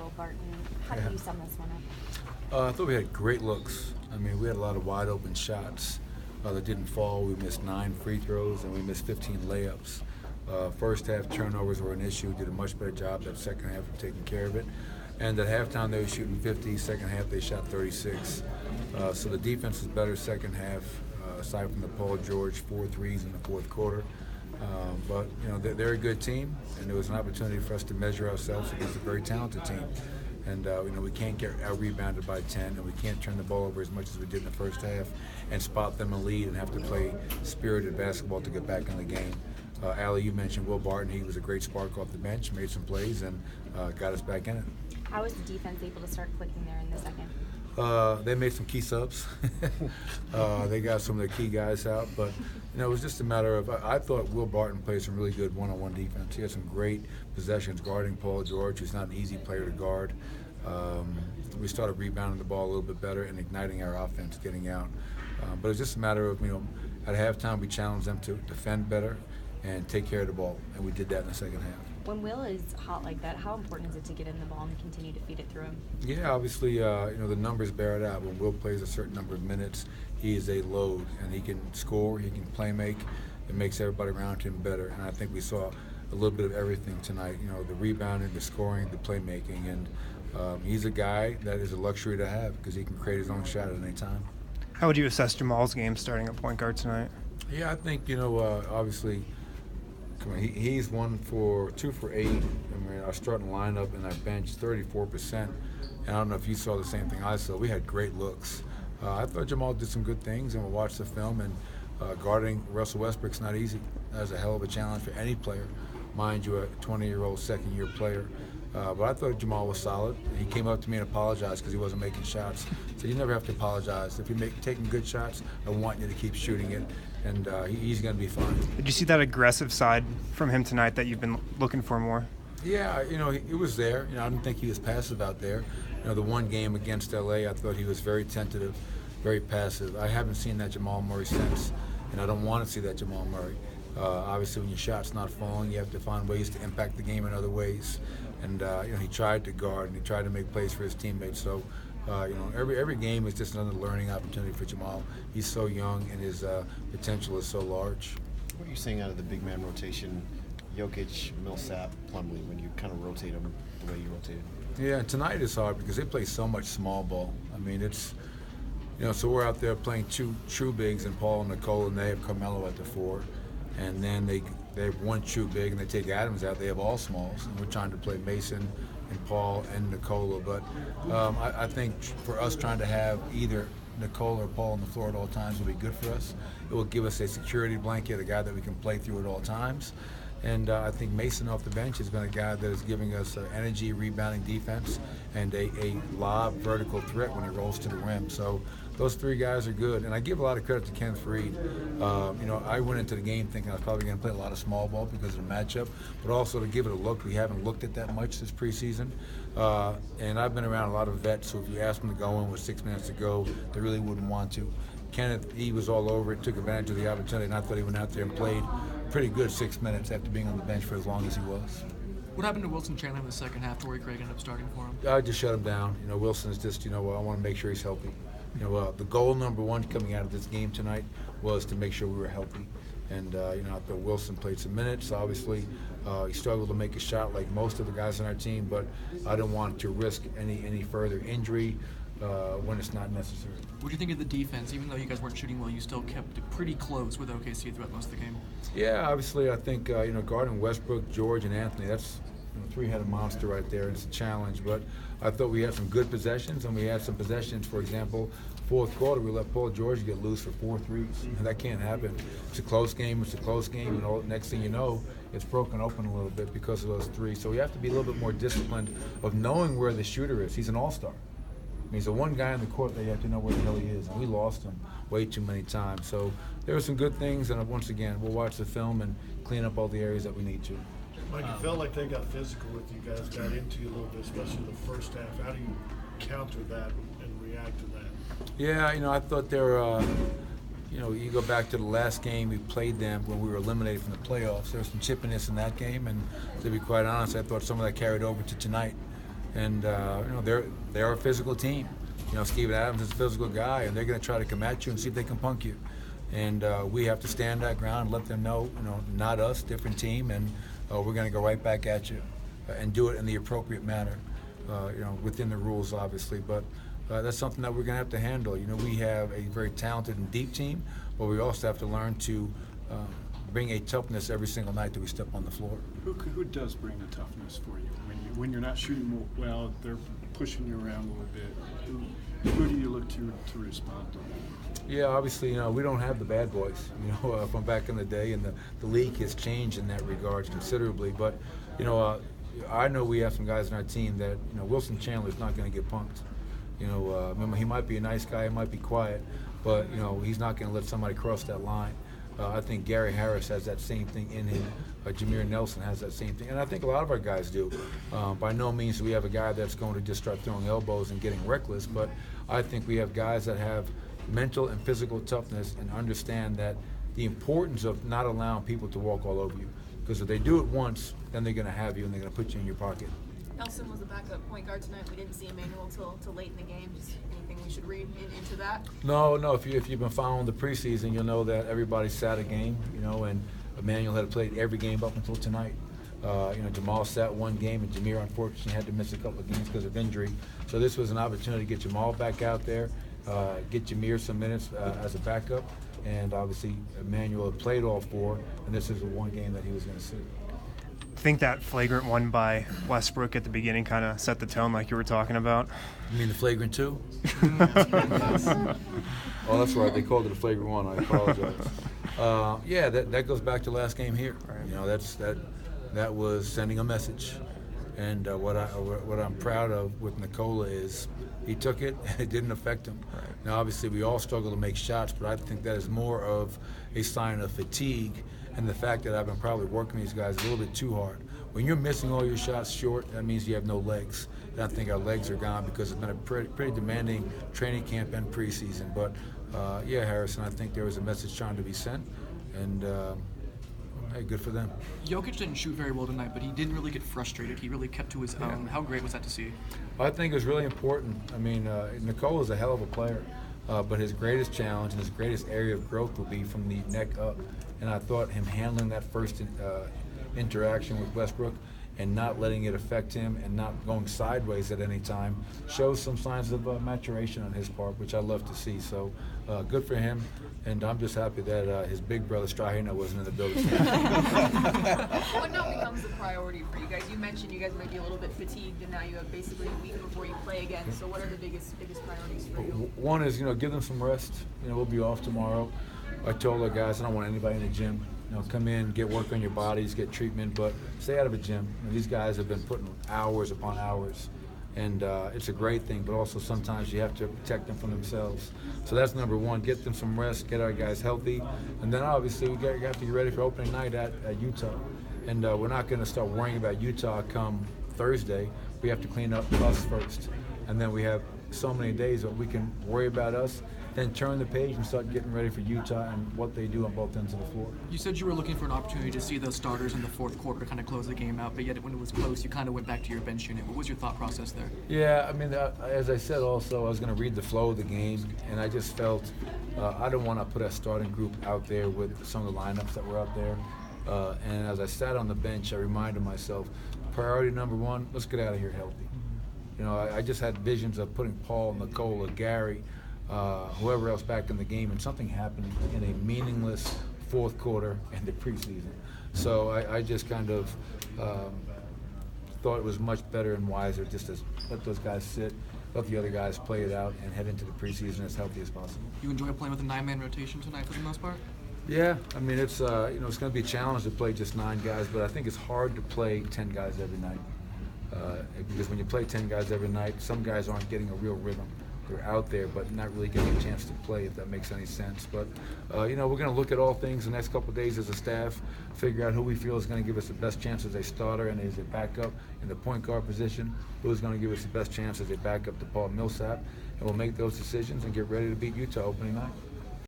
Will Barton. How do you sum this one up? I thought we had great looks. I mean, we had a lot of wide open shots that didn't fall. We missed 9 free throws and we missed 15 layups. First half turnovers were an issue. Did a much better job that second half of taking care of it. And at halftime they were shooting 50. Second half they shot 36. So the defense was better second half, aside from the Paul George 4 threes in the fourth quarter. But they're a good team, and there was an opportunity for us to measure ourselves against a very talented team. And we can't get out-rebounded by 10, and we can't turn the ball over as much as we did in the first half and spot them a lead and have to play spirited basketball to get back in the game. Allie, you mentioned Will Barton. He was a great spark off the bench, made some plays, and got us back in it. How was the defense able to start clicking there in the second? They made some key subs. They got some of their key guys out, but it was just a matter of, I thought Will Barton played some really good one-on-one defense. He had some great possessions guarding Paul George, who's not an easy player to guard. We started rebounding the ball a little bit better and igniting our offense, getting out. But it was just a matter of, at halftime we challenged them to defend better and take care of the ball, and we did that in the second half. When Will is hot like that, how important is it to get in the ball and continue to feed it through him? Yeah, obviously, the numbers bear it out. When Will plays a certain number of minutes, he is a load, and he can score, he can play make. It makes everybody around him better, and I think we saw a little bit of everything tonight. The rebounding, the scoring, the playmaking, and he's a guy that is a luxury to have because he can create his own shot at any time. How would you assess Jamal's game starting at point guard tonight? Yeah, I think obviously. He's 2 for 8. I mean, our starting lineup and our bench 34%. And I don't know if you saw the same thing I saw. We had great looks. I thought Jamal did some good things, and we'll watch the film. And guarding Russell Westbrook's not easy. That's a hell of a challenge for any player. Mind you, a 20-year-old second-year player. But I thought Jamal was solid. He came up to me and apologized because he wasn't making shots. So you never have to apologize. If you're taking good shots, I want you to keep shooting it. And he's going to be fine. Did you see that aggressive side from him tonight that you've been looking for more? Yeah, he was there. I didn't think he was passive out there. The one game against LA, I thought he was very tentative, very passive. I haven't seen that Jamal Murray since, and I don't want to see that Jamal Murray. Obviously, when your shot's not falling, you have to find ways to impact the game in other ways. And he tried to guard and he tried to make plays for his teammates. So. Every game is just another learning opportunity for Jamal. He's so young and his potential is so large. What are you seeing out of the big man rotation, Jokic, Millsap, Plumlee, when you kind of rotate them the way you rotated? Yeah, tonight is hard because they play so much small ball. I mean, it's, so we're out there playing 2 true bigs and Paul and Nicole, and they have Carmelo at the 4. And then they have 1 true big and they take Adams out. They have all smalls. And we're trying to play Mason and Paul and Nikola, but I think for us trying to have either Nikola or Paul on the floor at all times will be good for us. It will give us a security blanket, a guy that we can play through at all times. And I think Mason off the bench has been a guy that is giving us energy, rebounding defense, and a lob vertical threat when he rolls to the rim. So those 3 guys are good. And I give a lot of credit to Ken Freed. I went into the game thinking I was probably going to play a lot of small ball because of the matchup, but also to give it a look. We haven't looked at that much this preseason. And I've been around a lot of vets, so if you ask them to go in with 6 minutes to go, they really wouldn't want to. Kenneth, he was all over it, took advantage of the opportunity, and I thought he went out there and played pretty good 6 minutes after being on the bench for as long as he was. What happened to Wilson Chandler in the second half? Torrey Craig ended up starting for him. I just shut him down. Wilson is just, I want to make sure he's healthy. The goal number 1 coming out of this game tonight was to make sure we were healthy. And, I thought Wilson played some minutes. Obviously, he struggled to make a shot like most of the guys on our team, but I didn't want to risk any further injury when it's not necessary. What do you think of the defense? Even though you guys weren't shooting well, you still kept it pretty close with OKC throughout most of the game. Yeah, obviously, I think, guarding Westbrook, George, and Anthony, that's a 3-headed monster right there. It's a challenge, but I thought we had some good possessions, and we had some possessions, for example, fourth quarter, we let Paul George get loose for 4 threes. And that can't happen. It's a close game, and next thing you know, it's broken open a little bit because of those 3s. So we have to be a little bit more disciplined of knowing where the shooter is. He's an all-star. I mean, he's the one guy in the court that you have to know where the hell he is, and we lost him way too many times. So there were some good things, and once again, we'll watch the film and clean up all the areas that we need to. Mike, you felt like they got physical with you guys, got into you a little bit, especially the first half. How do you counter that and react to that? Yeah, I thought they were, you go back to the last game we played them when we were eliminated from the playoffs. There was some chippiness in that game, and to be quite honest, I thought some of that carried over to tonight. And they're a physical team. Steven Adams is a physical guy, and they're going to try to come at you and see if they can punk you. And we have to stand that ground and let them know, not us, different team, and we're going to go right back at you and do it in the appropriate manner, within the rules, obviously. But that's something that we're going to have to handle. We have a very talented and deep team, but we also have to learn to bring a toughness every single night that we step on the floor. Who does bring the toughness for you? When you're not shooting well, they're pushing you around a little bit. Who do you look to respond to that? Yeah, obviously, we don't have the bad boys, from back in the day, and the league has changed in that regard considerably. But, I know we have some guys on our team that, Wilson Chandler's not going to get punked. Remember, he might be a nice guy, he might be quiet, but, he's not going to let somebody cross that line. I think Gary Harris has that same thing in him. Jameer Nelson has that same thing. And I think a lot of our guys do. By no means do we have a guy that's going to just start throwing elbows and getting reckless, but I think we have guys that have mental and physical toughness and understand that the importance of not allowing people to walk all over you. Because if they do it once, then they're going to have you and they're going to put you in your pocket. Nelson was the backup point guard tonight. We didn't see Emmanuel till late in the game. Just anything we should read into that? No. If you've been following the preseason, you'll know that everybody sat a game, and Emmanuel had played every game up until tonight. Jamal sat one game, and Jameer unfortunately had to miss a couple of games because of injury. So this was an opportunity to get Jamal back out there, get Jameer some minutes as a backup, and obviously Emmanuel had played all four, and this is the one game that he was going to see. I think that flagrant one by Westbrook at the beginning kind of set the tone like you were talking about. You mean the flagrant two? Oh, that's right. They called it a flagrant one. I apologize. Yeah, that goes back to last game here. Right. That was sending a message. And what I'm proud of with Nikola is he took it and it didn't affect him. Right. Now, obviously, we all struggle to make shots, but I think that is more of a sign of fatigue and the fact that I've been probably working these guys a little bit too hard. When you're missing all your shots short, that means you have no legs. And I think our legs are gone because it's been a pretty demanding training camp and preseason. But, yeah, Harrison, I think there was a message trying to be sent, and hey, good for them. Jokic didn't shoot very well tonight, but he didn't really get frustrated. He really kept to his own. How great was that to see? I think it was really important. I mean, Nikola's a hell of a player, but his greatest challenge and his greatest area of growth will be from the neck up. And I thought him handling that first interaction with Westbrook and not letting it affect him and not going sideways at any time shows some signs of maturation on his part, which I love to see. So good for him, and I'm just happy that his big brother Strahina wasn't in the building. What now becomes the priority for you guys? You mentioned you guys might be a little bit fatigued, and now you have basically a week before you play again. So what are the biggest priorities for you? One is, give them some rest. We'll be off tomorrow. I told the guys I don't want anybody in the gym. Come in, get work on your bodies, get treatment, but stay out of the gym. These guys have been putting hours upon hours, and it's a great thing, but also sometimes you have to protect them from themselves. So that's number one, get them some rest, get our guys healthy, and then obviously we have to get ready for opening night at Utah. And we're not going to start worrying about Utah come Thursday. We have to clean up us first, and then we have so many days that we can worry about us, then turn the page and start getting ready for Utah and what they do on both ends of the floor. You said you were looking for an opportunity to see the starters in the fourth quarter to kind of close the game out, but yet when it was close, you kind of went back to your bench unit. What was your thought process there? Yeah, I mean, as I said also, I was going to read the flow of the game, and I just felt I don't want to put a starting group out there with some of the lineups that were out there. And as I sat on the bench, I reminded myself, priority number one, let's get out of here healthy. I just had visions of putting Paul, Nikola, Gary, whoever else back in the game, and something happened in a meaningless fourth quarter in the preseason. So I just kind of thought it was much better and wiser just to let those guys sit, let the other guys play it out, and head into the preseason as healthy as possible. You enjoy playing with a 9-man rotation tonight for the most part? Yeah, I mean, it's it's going to be a challenge to play just 9 guys, but I think it's hard to play 10 guys every night. Because when you play 10 guys every night, some guys aren't getting a real rhythm. They're out there, but not really getting a chance to play, if that makes any sense. But, we're going to look at all things the next couple of days as a staff, figure out who we feel is going to give us the best chance as a starter and as a backup in the point guard position, who's going to give us the best chance as a backup to Paul Millsap, and we'll make those decisions and get ready to beat Utah opening night.